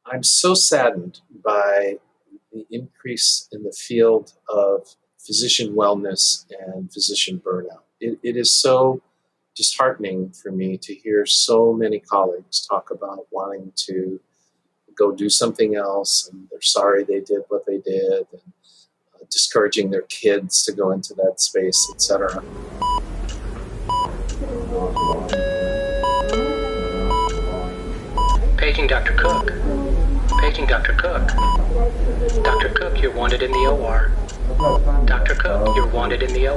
I'm so saddened by the increase in the field of physician wellness and physician burnout. It is so disheartening for me to hear so many colleagues talk about wanting to go do something else, and they're sorry they did what they did, and discouraging their kids to go into that space, etc. Paging Dr. Cook. Paging Dr. Cook. Dr. Cook, you're wanted in the OR. Dr. Cook, you're wanted in the OR.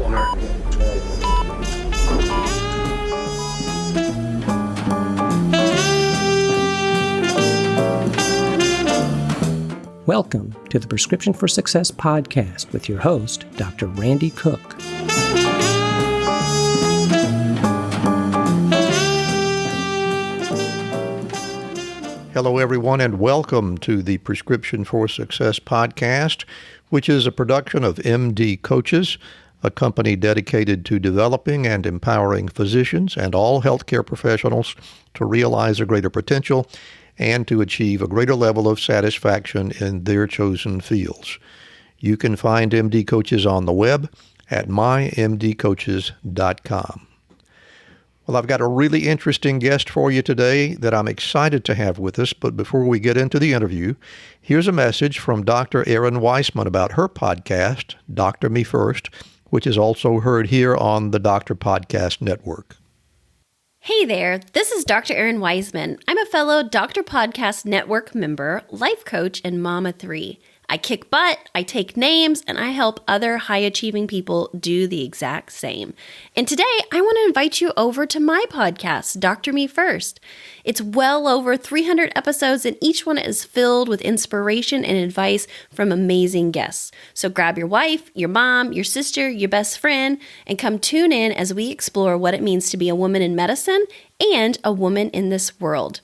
Welcome to the Prescription for Success podcast with your host, Dr. Randy Cook. Hello, everyone, and welcome to the Prescription for Success podcast, which is a production of MD Coaches, a company dedicated to developing and empowering physicians and all healthcare professionals to realize their greater potential and to achieve a greater level of satisfaction in their chosen fields. You can find MD Coaches on the web at mymdcoaches.com. Well, I've got a really interesting guest for you today that I'm excited to have with us, but before we get into the interview, here's a message from Dr. Erin Weissman about her podcast, Dr. Me First, which is also heard here on the Doctor Podcast Network. Hey there, this is Dr. Erin Weissman. I'm a fellow Doctor Podcast Network member, life coach, and mama 3. I kick butt, I take names, and I help other high-achieving people do the exact same. And today, I want to invite you over to my podcast, Dr. Me First. It's well over 300 episodes, and each one is filled with inspiration and advice from amazing guests. So grab your wife, your mom, your sister, your best friend, and come tune in as we explore what it means to be a woman in medicine and a woman in this world.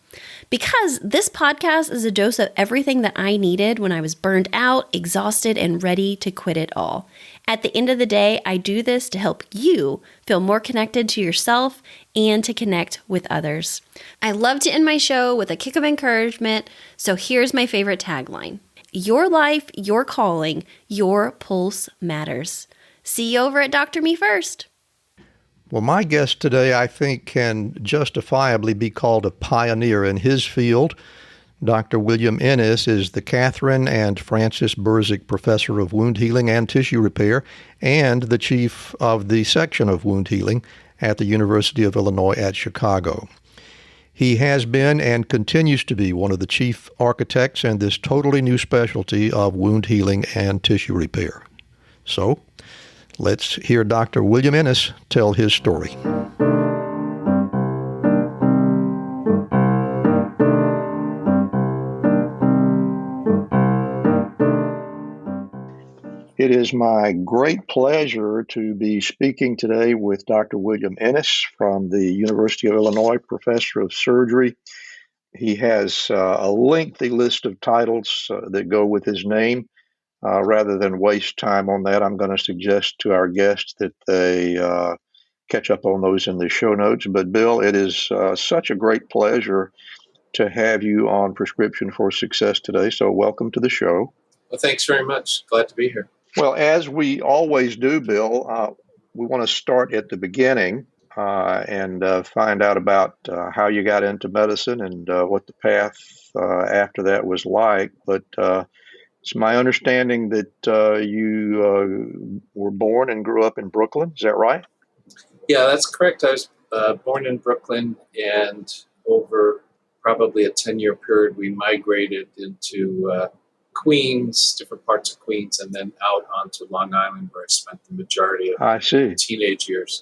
Because this podcast is a dose of everything that I needed when I was burned out, exhausted, and ready to quit it all. At the end of the day, I do this to help you feel more connected to yourself and to connect with others. I love to end my show with a kick of encouragement, so here's my favorite tagline. Your life, your calling, your pulse matters. See you over at Dr. Me First. Well, my guest today, I think, can justifiably be called a pioneer in his field. Dr. William Ennis is the Catherine and Francis Burzik Professor of Wound Healing and Tissue Repair and the Chief of the Section of Wound Healing at the University of Illinois at Chicago. He has been and continues to be one of the chief architects in this totally new specialty of wound healing and tissue repair. So, let's hear Dr. William Ennis tell his story. It is my great pleasure to be speaking today with Dr. William Ennis from the University of Illinois, Professor of Surgery. He has a lengthy list of titles that go with his name. Rather than waste time on that, I'm going to suggest to our guests that they catch up on those in the show notes. But Bill, it is such a great pleasure to have you on Prescription for Success today. So welcome to the show. Well, thanks very much. Glad to be here. Well, as we always do, Bill, we want to start at the beginning and find out about how you got into medicine and what the path after that was like. But it's my understanding that you were born and grew up in Brooklyn. Is that right? Yeah, that's correct. I was born in Brooklyn, and over probably a 10-year period, we migrated into Queens, different parts of Queens, and then out onto Long Island, where I spent the majority of my teenage years.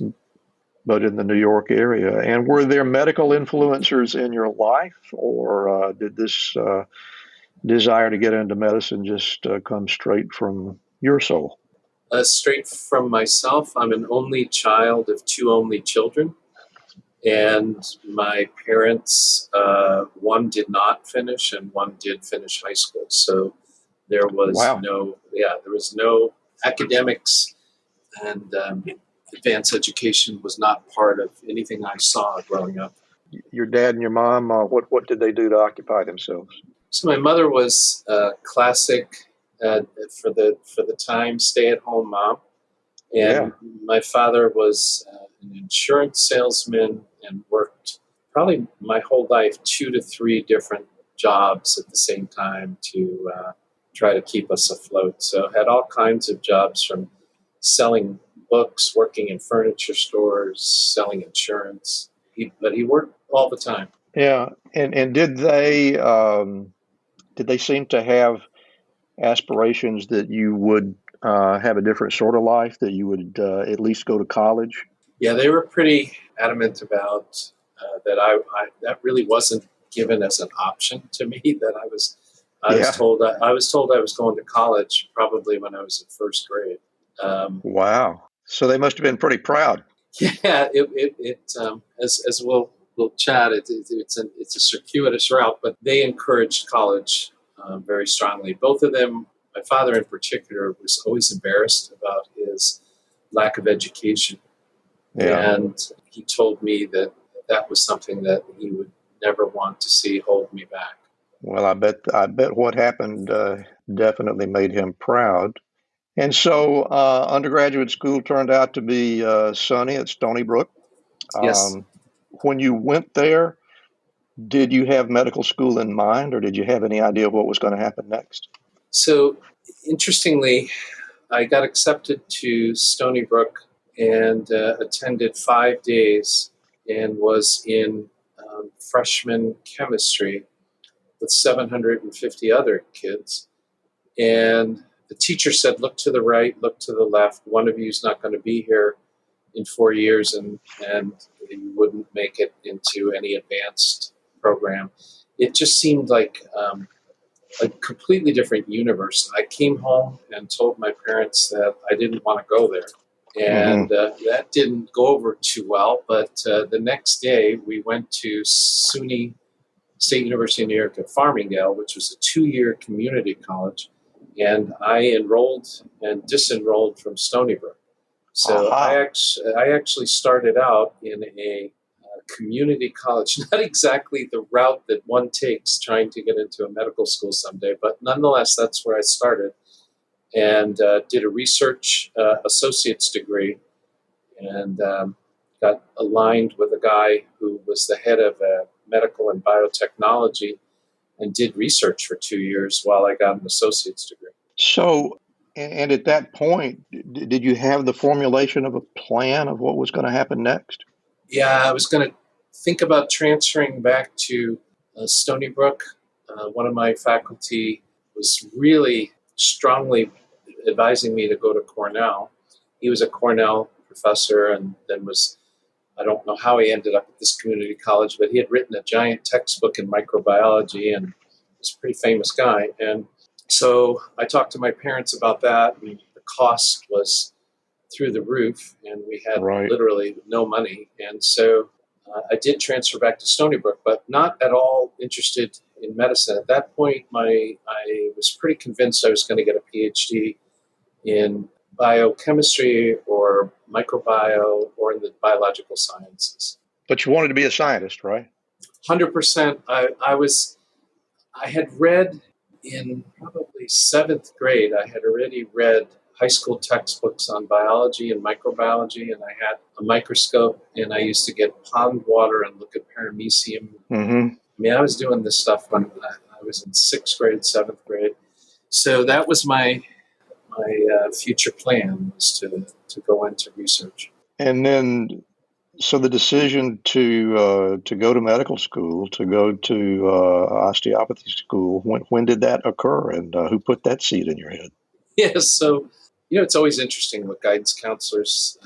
But in the New York area. And were there medical influencers in your life, or did this desire to get into medicine just come straight from your soul? Straight from myself. I'm an only child of two only children. And my parents, one did not finish and one did finish high school. So there was no academics, and advanced education was not part of anything I saw growing up. Your dad and your mom, what did they do to occupy themselves? So my mother was classic for the time stay-at-home mom, and my father was an insurance salesman and worked probably my whole life 2 to 3 different jobs at the same time to try to keep us afloat. So had all kinds of jobs, from selling books, working in furniture stores, selling insurance. But he worked all the time. Yeah. And did they seem to have aspirations that you would have a different sort of life, that you would at least go to college? Yeah, they were pretty adamant about that. That really wasn't given as an option to me. That I was told I was going to college probably when I was in first grade. Wow! So they must have been pretty proud. Yeah, as we'll chat. It's a circuitous route, but they encouraged college very strongly. Both of them. My father, in particular, was always embarrassed about his lack of education. Yeah. And he told me that was something that he would never want to see hold me back. Well, I bet what happened definitely made him proud. And so undergraduate school turned out to be sunny at Stony Brook. Yes. When you went there, did you have medical school in mind, or did you have any idea of what was going to happen next? So, interestingly, I got accepted to Stony Brook and attended 5 days and was in freshman chemistry with 750 other kids. And the teacher said, look to the right, look to the left. One of you is not going to be here in 4 years, and you wouldn't make it into any advanced program. It just seemed like a completely different universe. I came home and told my parents that I didn't want to go there. And that didn't go over too well. But the next day, we went to SUNY State University of New York at Farmingdale, which was a 2-year community college. And I enrolled and disenrolled from Stony Brook. So I actually started out in a community college, not exactly the route that one takes trying to get into a medical school someday, but nonetheless, that's where I started, and did a research associate's degree, and got aligned with a guy who was the head of medical and biotechnology, and did research for 2 years while I got an associate's degree. So, and at that point, did you have the formulation of a plan of what was going to happen next? Yeah, I was going to think about transferring back to Stony Brook. One of my faculty was really strongly advising me to go to Cornell. He was a Cornell professor, and then I don't know how he ended up at this community college, but he had written a giant textbook in microbiology and was a pretty famous guy. And so I talked to my parents about that, and the cost was through the roof, and we had literally no money. And so I did transfer back to Stony Brook, but not at all interested in medicine. At that point, I was pretty convinced I was going to get a PhD in biochemistry or microbiome or in the biological sciences. But you wanted to be a scientist, right? 100%. I had read in probably 7th grade, I had already read high school textbooks on biology and microbiology, and I had a microscope, and I used to get pond water and look at paramecium. I mean, I was doing this stuff when I was in 6th grade, 7th grade. So that was my future plan, was to go into research. And then, so the decision to go to medical school, to go to osteopathy school, when did that occur, and who put that seed in your head? Yes, so it's always interesting what guidance counselors,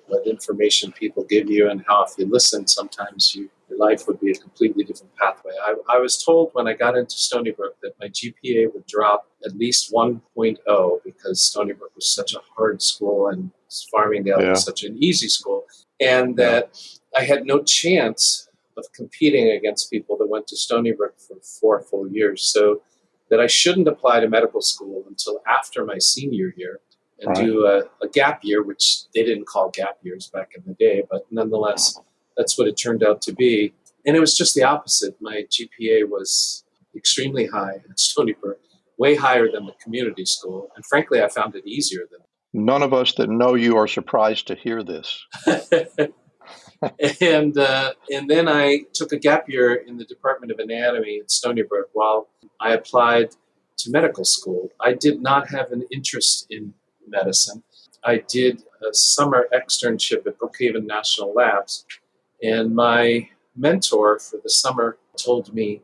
what information people give you, and how if you listen, sometimes your life would be a completely different pathway. I was told when I got into Stony Brook that my GPA would drop at least 1.0 because Stony Brook was such a hard school and Farmingdale was such an easy school, and that I had no chance of competing against people that went to Stony Brook for 4 full years. So that I shouldn't apply to medical school until after my senior year and do a gap year, which they didn't call gap years back in the day, but nonetheless, that's what it turned out to be. And it was just the opposite. My GPA was extremely high at Stony Brook, way higher than the community school. And frankly, I found it easier than. None of us that know you are surprised to hear this. And then I took a gap year in the Department of Anatomy at Stony Brook while I applied to medical school. I did not have an interest in medicine. I did a summer externship at Brookhaven National Labs, and my mentor for the summer told me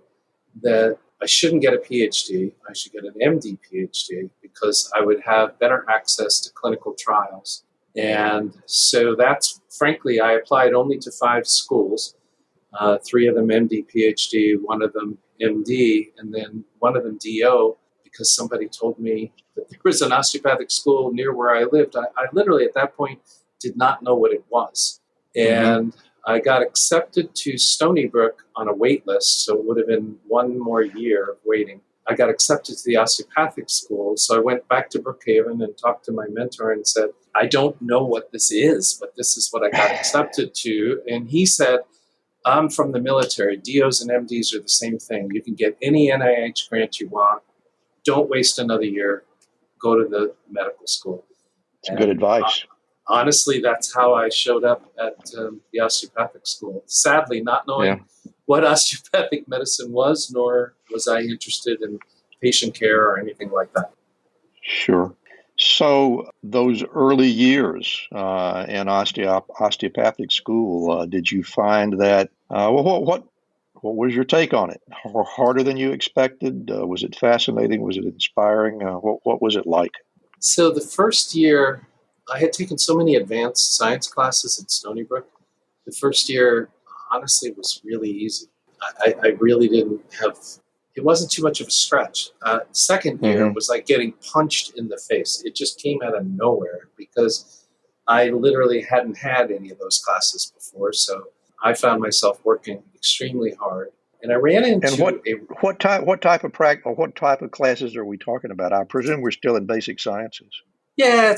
that I shouldn't get a PhD. I should get an MD PhD because I would have better access to clinical trials. And so that's, frankly, I applied only to 5 schools, 3 of them MD, PhD, 1 of them MD, and then 1 of them DO, because somebody told me that there was an osteopathic school near where I lived. I literally, at that point, did not know what it was. And I got accepted to Stony Brook on a wait list, so it would have been 1 more year of waiting. I got accepted to the osteopathic school, so I went back to Brookhaven and talked to my mentor and said, I don't know what this is, but this is what I got accepted to. And he said, I'm from the military. DOs and MDs are the same thing. You can get any NIH grant you want. Don't waste another year. Go to the medical school. It's good advice. Honestly, that's how I showed up at the osteopathic school. Sadly, not knowing what osteopathic medicine was, nor was I interested in patient care or anything like that. Sure. So those early years in osteopathic school, did you find that, what was your take on it? Harder than you expected? Was it fascinating? Was it inspiring? What was it like? So the first year, I had taken so many advanced science classes at Stony Brook. The first year, honestly, was really easy. I really didn't have, it wasn't too much of a stretch. Second year was like getting punched in the face. It just came out of nowhere because I literally hadn't had any of those classes before. So I found myself working extremely hard. And I ran into what type of classes are we talking about? I presume we're still in basic sciences. Yeah,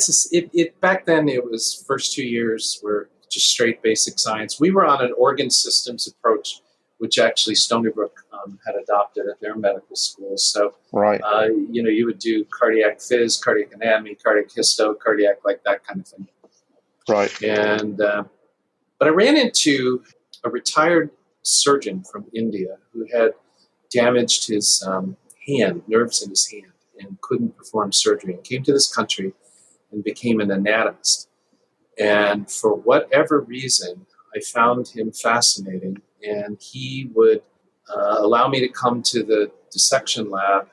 back then it was first 2 years were just straight basic science. We were on an organ systems approach, which actually Stony Brook had adopted at their medical school. So, you would do cardiac phys, cardiac anatomy, cardiac histo, cardiac, like that kind of thing. Right. And but I ran into a retired surgeon from India who had damaged his hand, nerves in his hand, and couldn't perform surgery, and came to this country and became an anatomist. And for whatever reason, I found him fascinating, and he would allow me to come to the dissection lab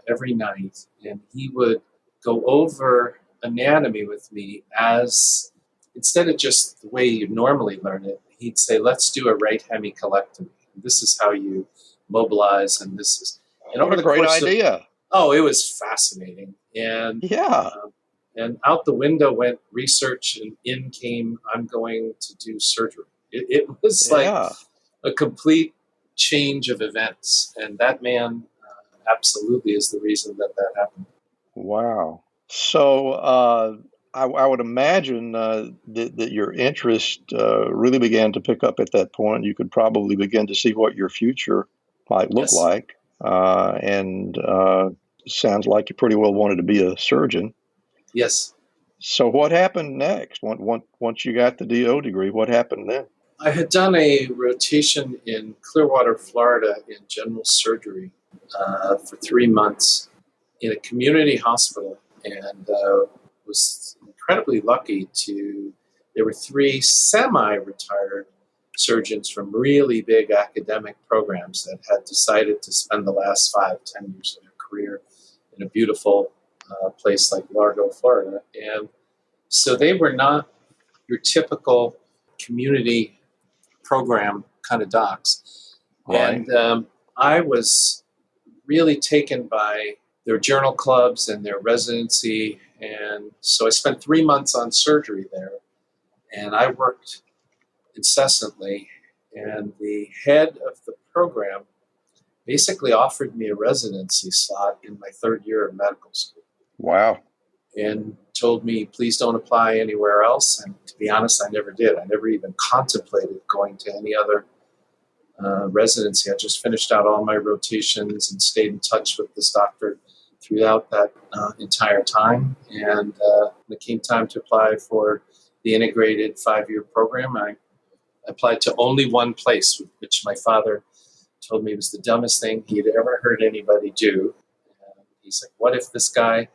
every night, and he would go over anatomy with me as, instead of just the way you normally learn it, he'd say, let's do a right hemicolectomy. This is how you mobilize, and this is... And what a great idea. It was fascinating. And and out the window went research, and in came, I'm going to do surgery. It was like a complete change of events. And that man absolutely is the reason that happened. Wow. So I would imagine that your interest really began to pick up at that point. You could probably begin to see what your future might look like. And sounds like you pretty well wanted to be a surgeon. Yes. So what happened next? Once you got the DO degree, what happened then? I had done a rotation in Clearwater, Florida in general surgery for 3 months in a community hospital, and was incredibly lucky there were 3 semi-retired surgeons from really big academic programs that had decided to spend the last 5-10 years of their career in a beautiful place like Largo, Florida. And so they were not your typical community program kind of docs. Right. And I was really taken by their journal clubs and their residency. And so I spent 3 months on surgery there, and I worked incessantly. And the head of the program basically offered me a residency slot in my 3rd year of medical school. Wow. And told me, please don't apply anywhere else. And to be honest, I never did. I never even contemplated going to any other residency. I just finished out all my rotations and stayed in touch with this doctor throughout that entire time. And when it came time to apply for the integrated 5-year program, I applied to only one place, which my father told me was the dumbest thing he'd ever heard anybody do. And he's like, what if this guy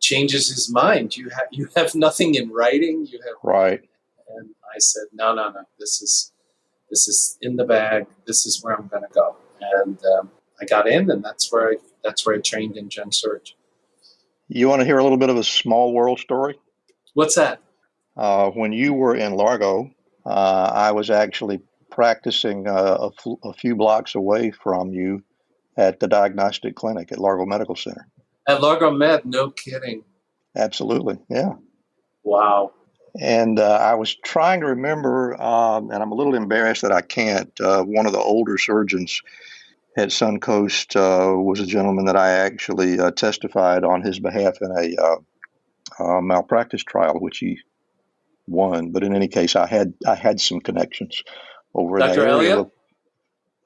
changes his mind? You have nothing in writing. You have Right. And I said, no. This is in the bag. This is where I'm going to go. And I got in, and that's where I trained in Gen Surg. You want to hear a little bit of a small world story? What's that? When you were in Largo, I was actually practicing a few blocks away from you at the diagnostic clinic at Largo Medical Center. At Largo Med? No kidding. Absolutely, yeah. Wow. And I was trying to remember, and I'm a little embarrassed that I can't. One of the older surgeons at Suncoast was a gentleman that I actually testified on his behalf in a malpractice trial, which he won. But in any case, I had some connections over in that Dr. area. Elliott?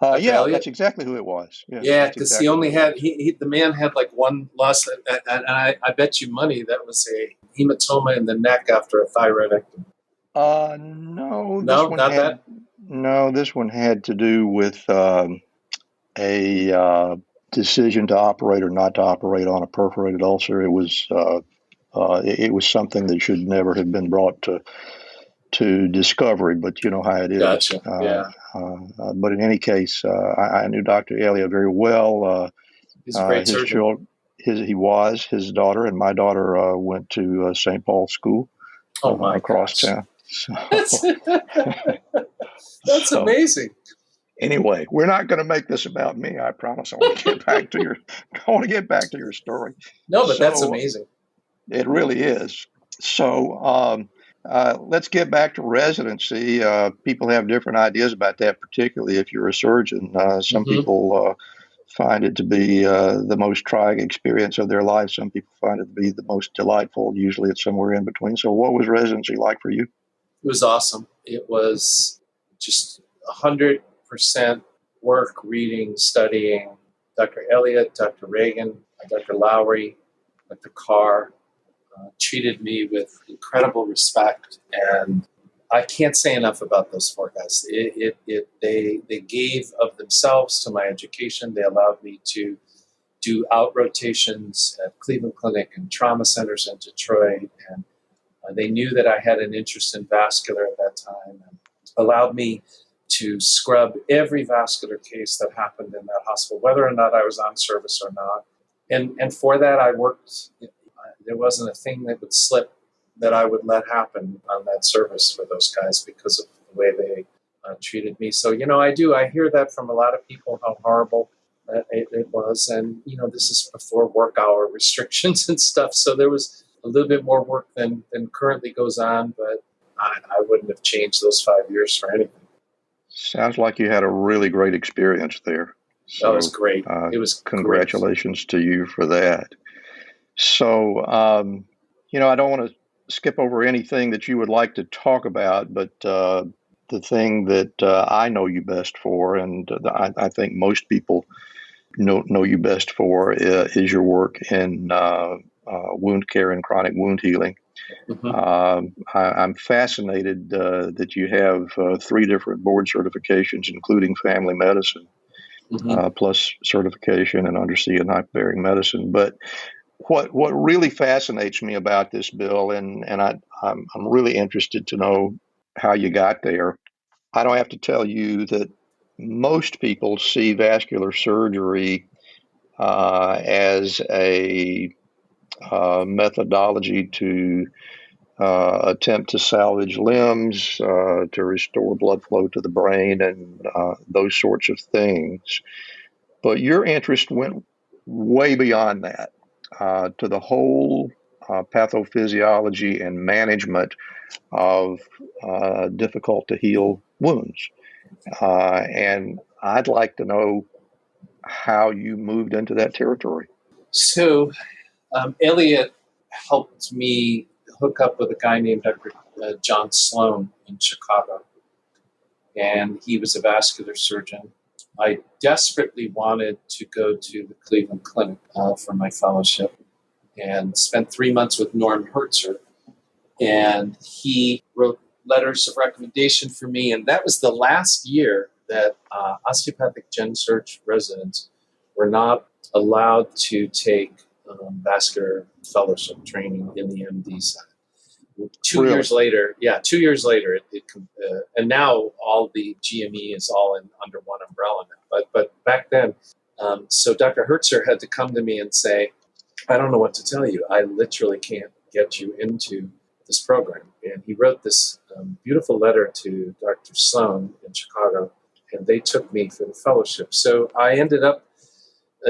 Yeah, Elliott? That's exactly who it was. Yeah, because exactly he only had the man had like one loss, and I bet you money that was a hematoma in the neck after a thyroidectomy. No, this one had to do with a decision to operate or not to operate on a perforated ulcer. It was something that should never have been brought to discovery, but you know how it is. Gotcha. Yeah. But in any case, I knew Dr. Elia very well. He's a great surgeon. His daughter and my daughter went to St. Paul's School across town. So, that's amazing. Anyway, we're not going to make this about me. I promise. I want to get back to your story. No, but that's amazing. It really is. So let's get back to residency. People have different ideas about that, particularly if you're a surgeon. Some people find it to be the most trying experience of their life. Some people find it to be the most delightful. Usually it's somewhere in between. So what was residency like for you? It was awesome. It was just 100% work, reading, studying. Dr. Elliott, Dr. Reagan, Dr. Lowry, Dr. Carr treated me with incredible respect, and I can't say enough about those 4 guys. They gave of themselves to my education. They allowed me to do out rotations at Cleveland Clinic and trauma centers in Detroit, and they knew that I had an interest in vascular at that time, and allowed me to scrub every vascular case that happened in that hospital, whether or not I was on service or not. And for that, I worked. There wasn't a thing that would slip that I would let happen on that service for those guys because of the way they treated me. So, I hear that from a lot of people, how horrible it was. And, this is before work hour restrictions and stuff. So there was a little bit more work than currently goes on, but I wouldn't have changed those 5 years for anything. Sounds like you had a really great experience there. So, that was great. It was congratulations to you for that. So, I don't want to skip over anything that you would like to talk about, but the thing that I know you best for, and I think most people know you best for, is your work in wound care and chronic wound healing. I'm fascinated that you have 3 different board certifications, including family medicine, plus certification in undersea and hyperbaric medicine. But what really fascinates me about this, Bill, and I'm really interested to know how you got there. I don't have to tell you that most people see vascular surgery as a methodology to attempt to salvage limbs, to restore blood flow to the brain, and those sorts of things. But your interest went way beyond that, to the whole pathophysiology and management of difficult to heal wounds. And I'd like to know how you moved into that territory. So Elliott helped me hook up with a guy named Dr. John Sloan in Chicago. and he was a vascular surgeon. I desperately wanted to go to the Cleveland Clinic for my fellowship, and spent 3 months with Norm Hertzer. And he wrote letters of recommendation for me. And that was the last year that osteopathic gen surg residents were not allowed to take vascular fellowship training in the MD side. 2 years later, and now all the GME is all under one umbrella now. But back then, so Dr. Hertzer had to come to me and say, I don't know what to tell you. I literally can't get you into this program. And he wrote this beautiful letter to Dr. Sloan in Chicago, and they took me for the fellowship. So I ended up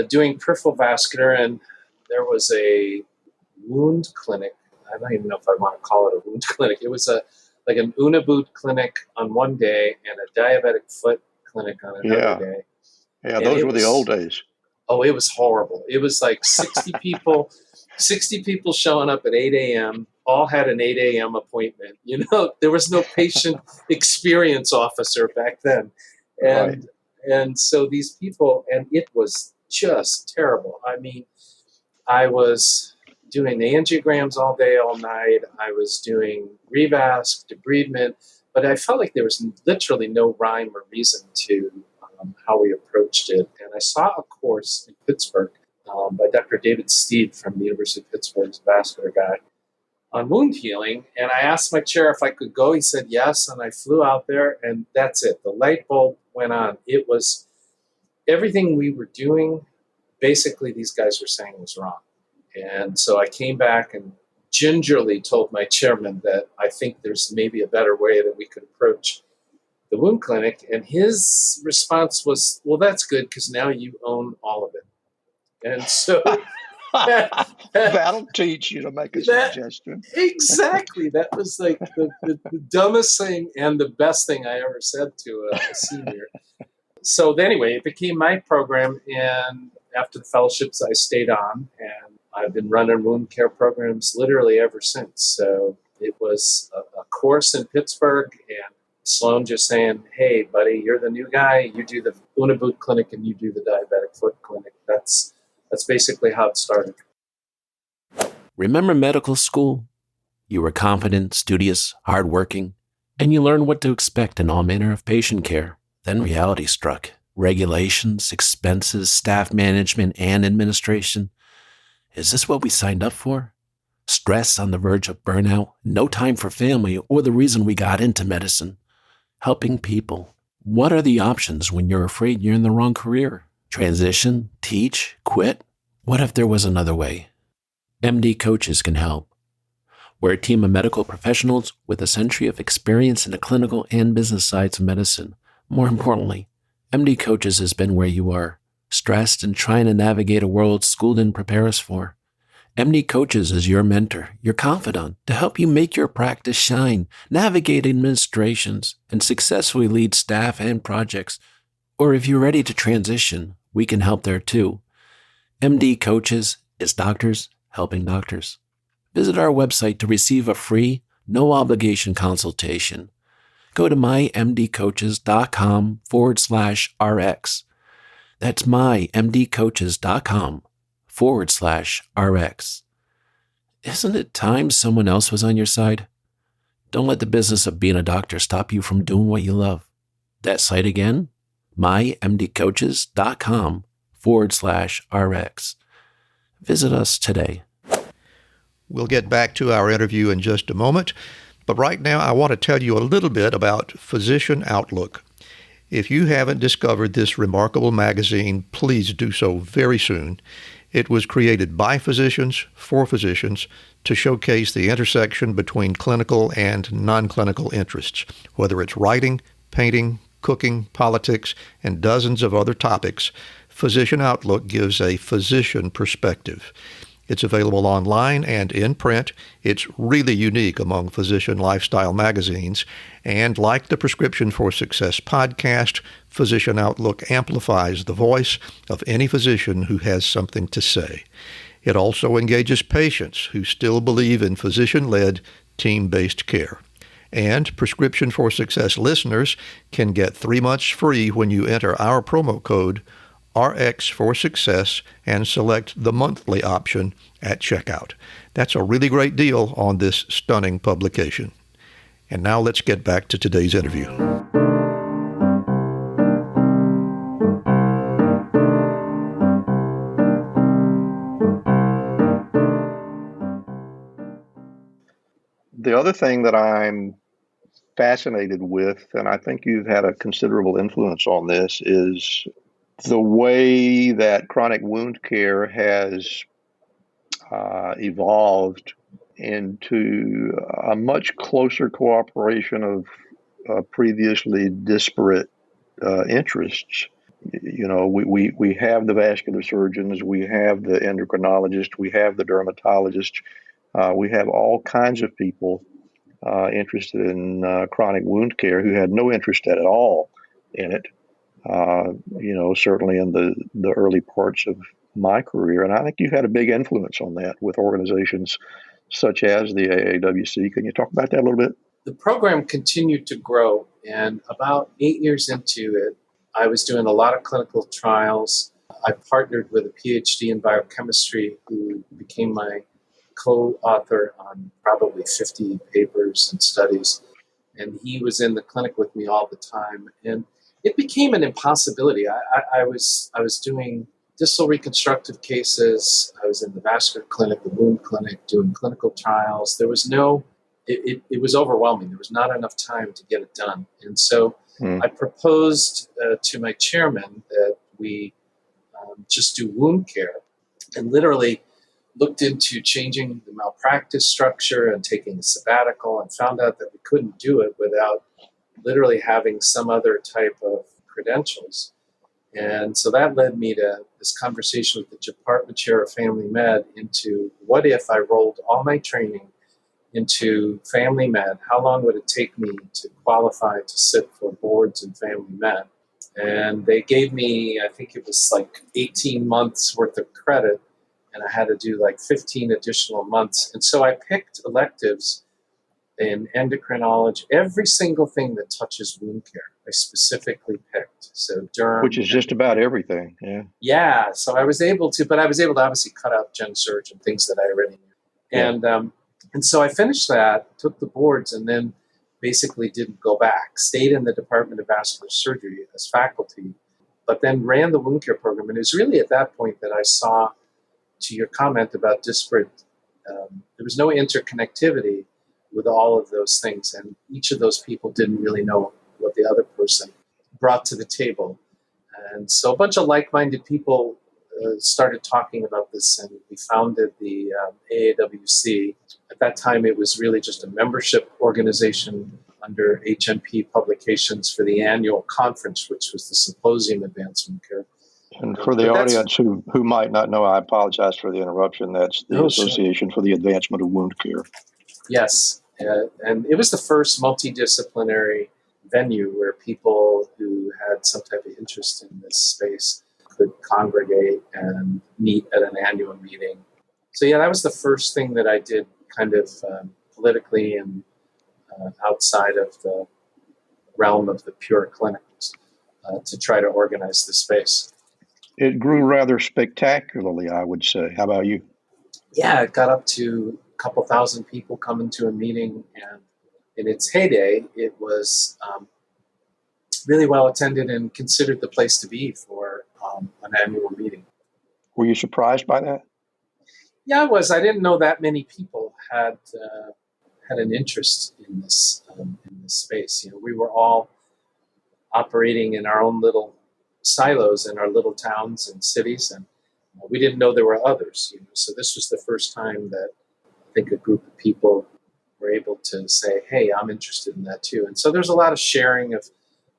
doing peripheral vascular, and there was a wound clinic. I don't even know if I want to call it a wound clinic. It was like an Uniboot clinic on one day and a diabetic foot clinic on another day. Yeah, and those were the old days. Oh, it was horrible. It was like 60 people showing up at 8 a.m., all had an 8 a.m. appointment. You know, there was no patient experience officer back then. And so these people, and it was just terrible. I mean, I was doing the angiograms all day, all night. I was doing revasc, debridement, but I felt like there was literally no rhyme or reason to how we approached it. And I saw a course in Pittsburgh by Dr. David Steed from the University of Pittsburgh's vascular guy on wound healing. And I asked my chair if I could go. He said yes, and I flew out there, and that's it. The light bulb went on. It was everything we were doing, basically these guys were saying was wrong. And so I came back and gingerly told my chairman that I think there's maybe a better way that we could approach the wound clinic. And his response was, well, that's good, because now you own all of it. And so that'll teach you to make a suggestion. Exactly. That was like the dumbest thing and the best thing I ever said to a senior. So anyway, it became my program. And after the fellowships, I stayed on, and I've been running wound care programs literally ever since. So it was a course in Pittsburgh, and Sloan just saying, hey, buddy, you're the new guy. You do the Uniboot clinic and you do the diabetic foot clinic. That's basically how it started. Remember medical school? You were confident, studious, hardworking, and you learned what to expect in all manner of patient care. Then reality struck. Regulations, expenses, staff management, and administration. Is this what we signed up for? Stress on the verge of burnout, no time for family, or the reason we got into medicine. Helping people. What are the options when you're afraid you're in the wrong career? Transition? Teach? Quit? What if there was another way? MD Coaches can help. We're a team of medical professionals with a century of experience in the clinical and business sides of medicine. More importantly, MD Coaches has been where you are, stressed and trying to navigate a world school didn't prepare us for. MD Coaches is your mentor, your confidant, to help you make your practice shine, navigate administrations, and successfully lead staff and projects. Or if you're ready to transition, we can help there too. MD Coaches is doctors helping doctors. Visit our website to receive a free, no-obligation consultation. Go to mymdcoaches.com/RX. That's mymdcoaches.com/RX. Isn't it time someone else was on your side? Don't let the business of being a doctor stop you from doing what you love. That site again, mymdcoaches.com/RX. Visit us today. We'll get back to our interview in just a moment, but right now I want to tell you a little bit about Physician Outlook. If you haven't discovered this remarkable magazine, please do so very soon. It was created by physicians for physicians to showcase the intersection between clinical and non-clinical interests, whether it's writing, painting, cooking, politics, and dozens of other topics. Physician Outlook gives a physician perspective. It's available online and in print. It's really unique among physician lifestyle magazines. And like the Prescription for Success podcast, Physician Outlook amplifies the voice of any physician who has something to say. It also engages patients who still believe in physician-led, team-based care. And Prescription for Success listeners can get 3 months free when you enter our promo code RX for Success and select the monthly option at checkout. That's a really great deal on this stunning publication. And now let's get back to today's interview. The other thing that I'm fascinated with, and I think you've had a considerable influence on this, is the way that chronic wound care has evolved into a much closer cooperation of previously disparate interests. You know, we have the vascular surgeons, we have the endocrinologist, we have the dermatologist, we have all kinds of people interested in chronic wound care who had no interest at all in it. You know, certainly in the early parts of my career. And I think you've had a big influence on that with organizations such as the AAWC. Can you talk about that a little bit? The program continued to grow, and about 8 years into it, I was doing a lot of clinical trials. I partnered with a PhD in biochemistry who became my co-author on probably 50 papers and studies, and he was in the clinic with me all the time. And it became an impossibility. I was doing distal reconstructive cases. I was in the vascular clinic, the wound clinic, doing clinical trials. There was it was overwhelming. There was not enough time to get it done. And so I proposed to my chairman that we just do wound care, and literally looked into changing the malpractice structure and taking a sabbatical, and found out that we couldn't do it without literally having some other type of credentials. And so that led me to this conversation with the department chair of family med into what if I rolled all my training into family med? How long would it take me to qualify to sit for boards in family med? And they gave me, I think it was like 18 months worth of credit, and I had to do like 15 additional months. And so I picked electives in endocrinology, every single thing that touches wound care, I specifically picked. So derm, which is just about everything. Yeah. Yeah. So I was able to obviously cut out gen surge and things that I already knew. And so I finished that, took the boards, and then basically didn't go back. Stayed in the Department of Vascular Surgery as faculty, but then ran the wound care program. And it was really at that point that I saw, to your comment about disparate, there was no interconnectivity with all of those things. And each of those people didn't really know what the other person brought to the table. And so a bunch of like-minded people started talking about this, and we founded the AAWC. At that time, it was really just a membership organization under HMP Publications for the annual conference, which was the Symposium Advancement Care. And for the audience who might not know, I apologize for the interruption. That's the Association for the Advancement of Wound Care. Yes. And it was the first multidisciplinary venue where people who had some type of interest in this space could congregate and meet at an annual meeting. So yeah, that was the first thing that I did kind of politically and outside of the realm of the pure clinics to try to organize the space. It grew rather spectacularly, I would say. How about you? Yeah, it got up to a couple thousand people coming to a meeting, and in its heyday, it was really well attended and considered the place to be for an annual meeting. Were you surprised by that? Yeah, I was. I didn't know that many people had an interest in this space. You know, we were all operating in our own little silos in our little towns and cities, and we didn't know there were others. You know, so this was the first time that I think a group of people were able to say, "Hey, I'm interested in that too." And so there's a lot of sharing of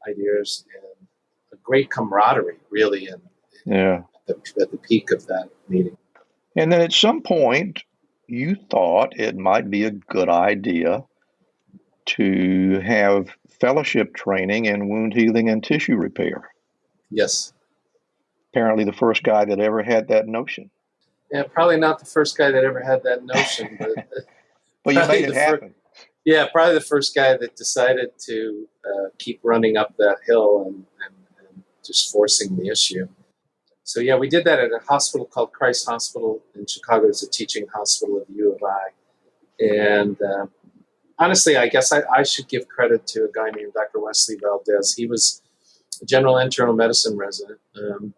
ideas and a great camaraderie, really, at the peak of that meeting. And then at some point, you thought it might be a good idea to have fellowship training in wound healing and tissue repair. Yes. Apparently the first guy that ever had that notion. Yeah, probably not the first guy that ever had that notion, but well, you made it happen. Yeah, probably the first guy that decided to keep running up that hill and just forcing the issue. So yeah, we did that at a hospital called Christ Hospital in Chicago. It's a teaching hospital at the U of I. And honestly, I guess I should give credit to a guy named Dr. Wesley Valdez. He was a general internal medicine resident.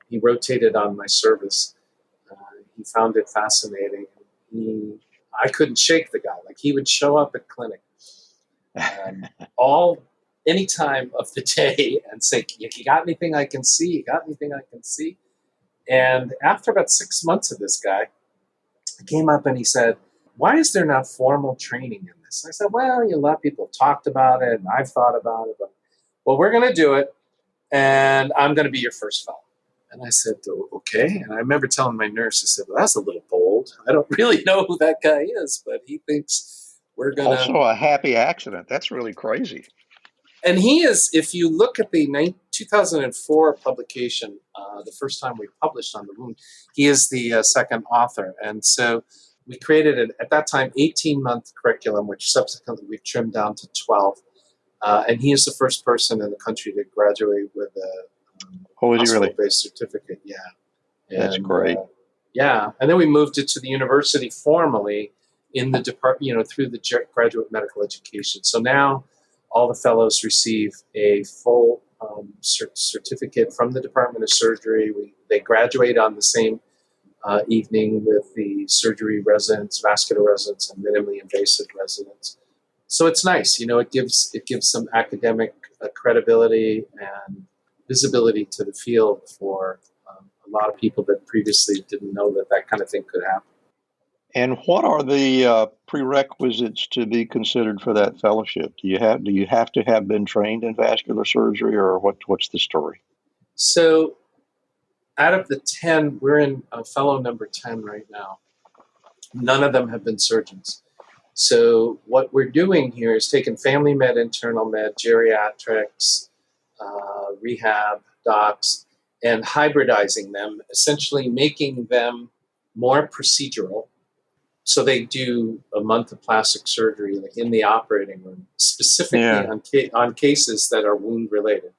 He rotated on my service. He found it fascinating. I couldn't shake the guy. Like, he would show up at clinic any time of the day and say, "You got anything I can see? You got anything I can see?" And after about 6 months of this guy, he came up and he said, "Why is there not formal training in this?" I said, "Well, a lot of people have talked about it, and I've thought about it, but well, we're going to do it, and I'm going to be your first fellow." And I said, "Okay." And I remember telling my nurse, I said, "Well, that's a little bold. I don't really know who that guy is, but he thinks we're going to..." Also a happy accident. That's really crazy. And he is, if you look at the 2004 publication, the first time we published on the wound, he is the second author. And so we created, at that time, 18-month curriculum, which subsequently we've trimmed down to 12. And he is the first person in the country to graduate with a hospital-based certificate. Yeah. That's great. Yeah. And then we moved it to the university formally in the department, through the graduate medical education. So now all the fellows receive a full certificate from the Department of Surgery. They graduate on the same evening with the surgery residents, vascular residents, and minimally invasive residents. So it's nice, it gives some academic credibility and visibility to the field for a lot of people that previously didn't know that kind of thing could happen. And what are the prerequisites to be considered for that fellowship? Do you have to have been trained in vascular surgery, or what's the story? So out of the 10, we're in fellow number 10 right now. None of them have been surgeons. So what we're doing here is taking family med, internal med, geriatrics, rehab docs, and hybridizing them, essentially making them more procedural. So they do a month of plastic surgery in the operating room, specifically on cases that are wound related.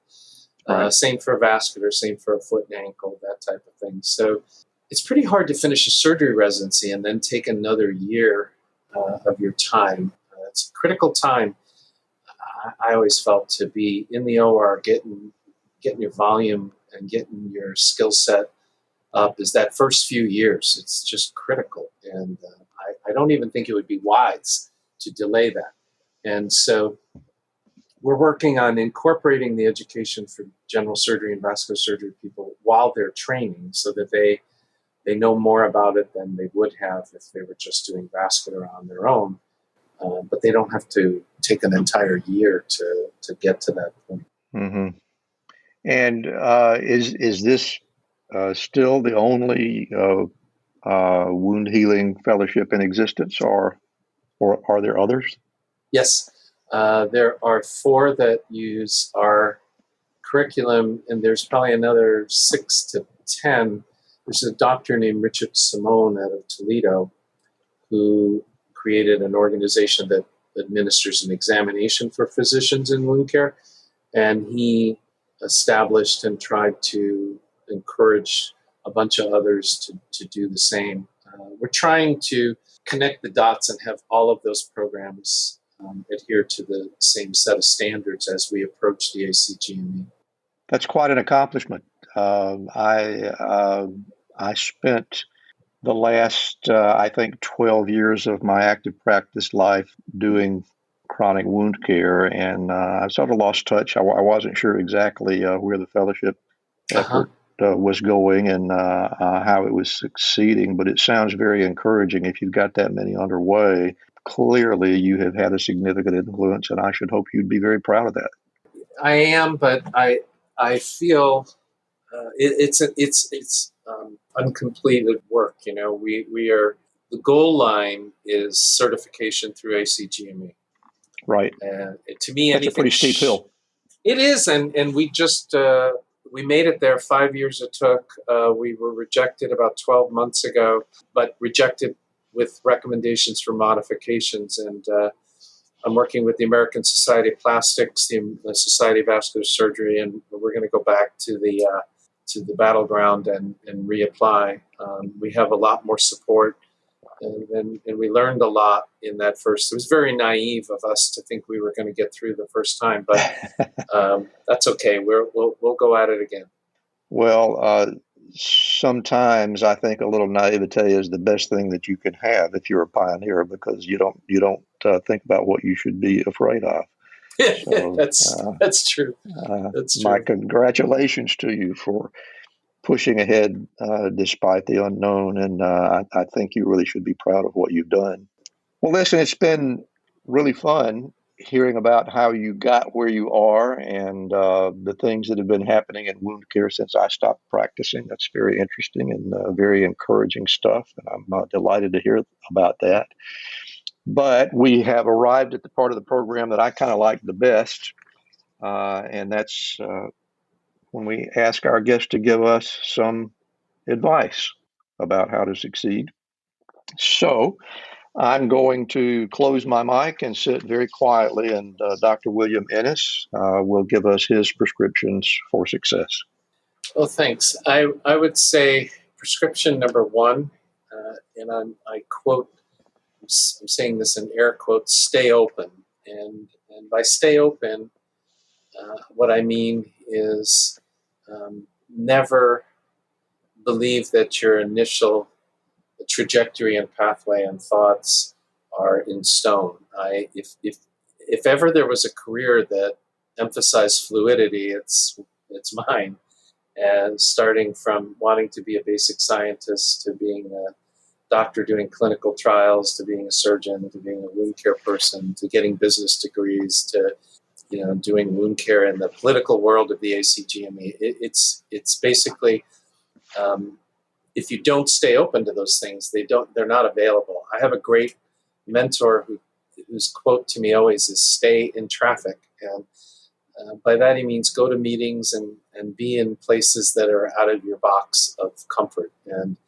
Right. Same for vascular, same for a foot and ankle, that type of thing. So it's pretty hard to finish a surgery residency and then take another year of your time. It's a critical time. I always felt to be in the OR, getting your volume and getting your skill set up is that first few years. It's just critical. And I don't even think it would be wise to delay that. And so we're working on incorporating the education for general surgery and vascular surgery people while they're training so that they know more about it than they would have if they were just doing vascular on their own. But they don't have to take an entire year to get to that point. Mm-hmm. And is this still the only wound healing fellowship in existence, or are there others? Yes, there are 4 that use our curriculum, and there's probably another 6 to 10. There's a doctor named Richard Simone out of Toledo who created an organization that administers an examination for physicians in wound care, and he established and tried to encourage a bunch of others to do the same. We're trying to connect the dots and have all of those programs adhere to the same set of standards as we approach the ACGME. That's quite an accomplishment. I spent the last, I think, 12 years of my active practice life doing chronic wound care, and I sort of lost touch. I wasn't sure exactly where the fellowship effort was going and how it was succeeding, but it sounds very encouraging. If you've got that many underway, clearly you have had a significant influence, and I should hope you'd be very proud of that. I am, but I feel it's uncompleted work. We are, the goal line is certification through ACGME. Right. And to me, that's a pretty steep hill. It is, and we just we made it there. 5 years it took. We were rejected about 12 months ago, but rejected with recommendations for modifications. And I'm working with the American Society of Plastics, the Society of Vascular Surgery, and we're going to go back to the battleground and reapply. We have a lot more support, and we learned a lot in that first. It was very naive of us to think we were going to get through the first time, but that's okay. We'll go at it again. Well, sometimes I think a little naivete is the best thing that you can have if you're a pioneer, because you don't think about what you should be afraid of. So, that's true. That's true. My congratulations to you for pushing ahead despite the unknown, and I think you really should be proud of what you've done. Well, listen, it's been really fun hearing about how you got where you are and the things that have been happening in wound care since I stopped practicing. That's very interesting and very encouraging stuff, and I'm delighted to hear about that. But we have arrived at the part of the program that I kind of like the best, and that's when we ask our guests to give us some advice about how to succeed. So I'm going to close my mic and sit very quietly, and Dr. William Ennis will give us his prescriptions for success. Well, thanks. I would say prescription number one, and I quote, I'm saying this in air quotes, stay open. And by stay open, what I mean is never believe that your initial trajectory and pathway and thoughts are in stone. If ever there was a career that emphasized fluidity, it's mine. And starting from wanting to be a basic scientist to being a doctor doing clinical trials to being a surgeon to being a wound care person to getting business degrees to doing wound care in the political world of the ACGME. It's basically if you don't stay open to those things, they're not available. I have a great mentor whose quote to me always is "Stay in traffic," and by that he means go to meetings and be in places that are out of your box of comfort and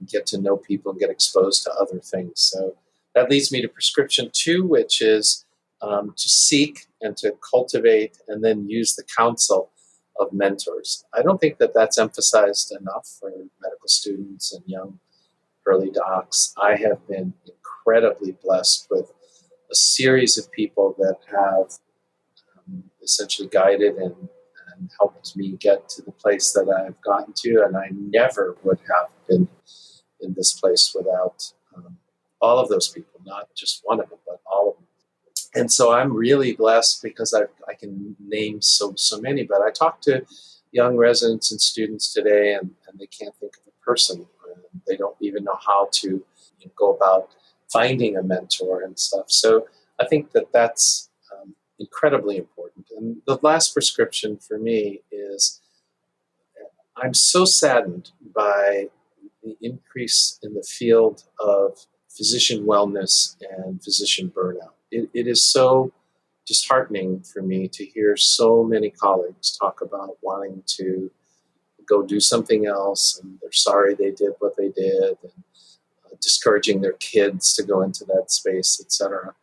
get to know people and get exposed to other things. So that leads me to prescription 2, which is to seek and to cultivate and then use the counsel of mentors. I don't think that that's emphasized enough for medical students and young early docs. I have been incredibly blessed with a series of people that have essentially guided and helped me get to the place that I've gotten to, and I never would have been in this place without all of those people, not just one of them, but all of them. And so I'm really blessed because I can name so many, but I talk to young residents and students today and they can't think of a person. They don't even know how to go about finding a mentor and stuff. So I think that that's incredibly important. And the last prescription for me is I'm so saddened by the increase in the field of physician wellness and physician burnout. It is so disheartening for me to hear so many colleagues talk about wanting to go do something else, and they're sorry they did what they did, and discouraging their kids to go into that space, etc.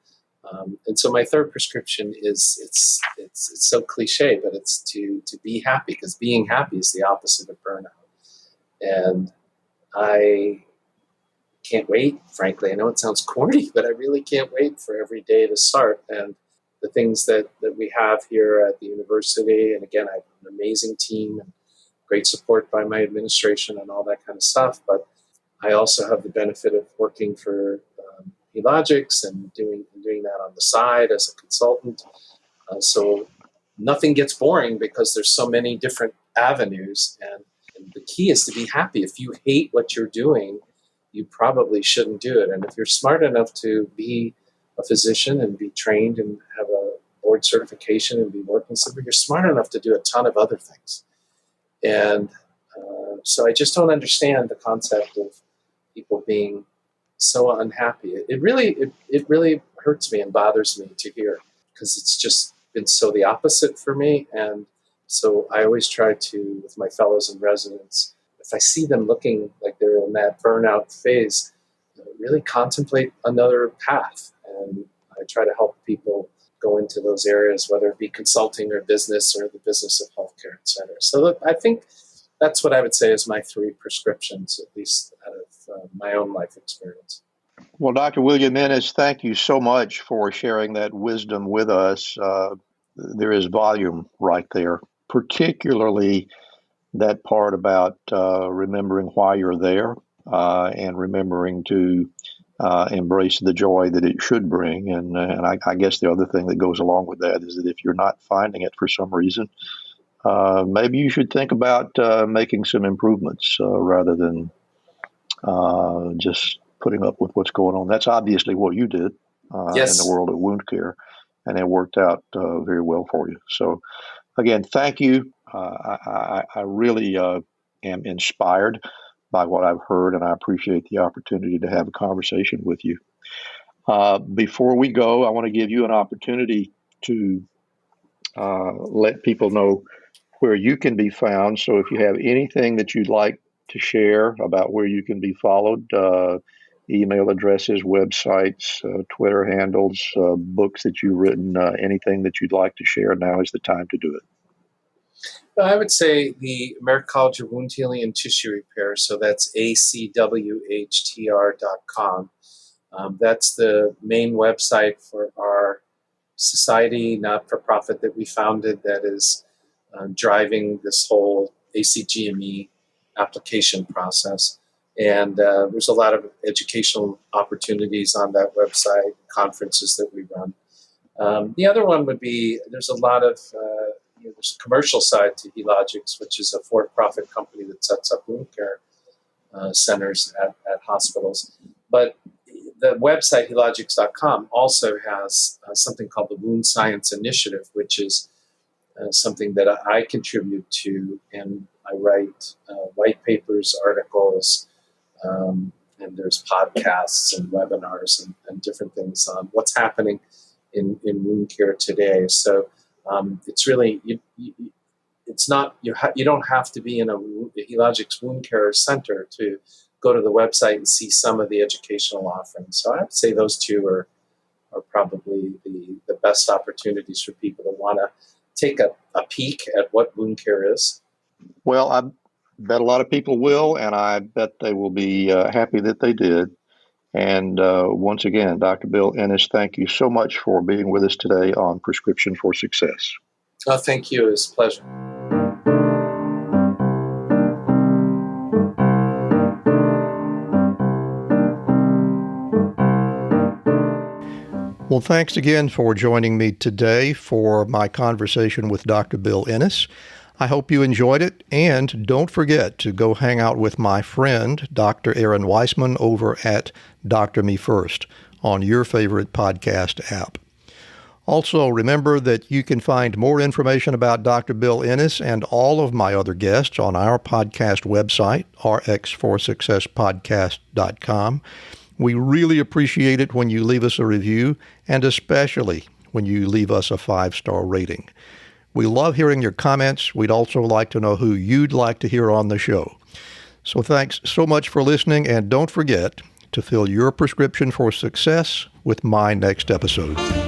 And so my third prescription is it's so cliche, but it's to be happy, because being happy is the opposite of burnout. And I can't wait, frankly. I know it sounds corny, but I really can't wait for every day to start. And the things that we have here at the university, and again, I have an amazing team and great support by my administration and all that kind of stuff. But I also have the benefit of working for Healogics and doing that on the side as a consultant. So nothing gets boring because there's so many different avenues. And the key is to be happy. If you hate what you're doing, you probably shouldn't do it. And if you're smart enough to be a physician and be trained and have a board certification and be working somewhere, you're smart enough to do a ton of other things. And so I just don't understand the concept of people being so unhappy. It really hurts me and bothers me to hear, because it's just been so the opposite for me. And so I always try to, with my fellows and residents, if I see them looking like they're in that burnout phase, really contemplate another path. And I try to help people go into those areas, whether it be consulting or business or the business of healthcare, et cetera. So I think that's what I would say is my 3 prescriptions, at least out of my own life experience. Well, Dr. William Ennis, thank you so much for sharing that wisdom with us. There is volume right there, particularly that part about remembering why you're there and remembering to embrace the joy that it should bring. And I guess the other thing that goes along with that is that if you're not finding it for some reason, maybe you should think about making some improvements rather than just putting up with what's going on. That's obviously what you did Yes. in the world of wound care, and it worked out very well for you. So, again, thank you. I really am inspired by what I've heard, and I appreciate the opportunity to have a conversation with you. Before we go, I want to give you an opportunity to let people know where you can be found. So if you have anything that you'd like to share about where you can be followed, email addresses, websites, Twitter handles, books that you've written, anything that you'd like to share, now is the time to do it. I would say the American College of Wound Healing and Tissue Repair, so that's acwhtr.com. That's the main website for our society, not-for-profit that we founded that is driving this whole ACGME application process. And there's a lot of educational opportunities on that website, conferences that we run. The other one would be, there's a lot of, there's a commercial side to Healogics, which is a for-profit company that sets up wound care centers at hospitals. But the website, healogics.com, also has something called the Wound Science Initiative, which is something that I contribute to, and I write white papers, articles, and there's podcasts and webinars and different things on what's happening in wound care today. So it's really, it's not, you don't have to be in a Healogics wound care center to go to the website and see some of the educational offerings. So I would say those two are probably the best opportunities for people that want to take a peek at what wound care is. Well, I bet a lot of people will, and I bet they will be happy that they did. And once again, Dr. Bill Ennis, thank you so much for being with us today on Prescription for Success. Oh, thank you. It was a pleasure. Well, thanks again for joining me today for my conversation with Dr. Bill Ennis. I hope you enjoyed it, and don't forget to go hang out with my friend, Dr. Aaron Weissman, over at Dr. Me First on your favorite podcast app. Also, remember that you can find more information about Dr. Bill Ennis and all of my other guests on our podcast website, rxforsuccesspodcast.com. We really appreciate it when you leave us a review, and especially when you leave us a 5-star rating. We love hearing your comments. We'd also like to know who you'd like to hear on the show. So thanks so much for listening, and don't forget to fill your prescription for success with my next episode.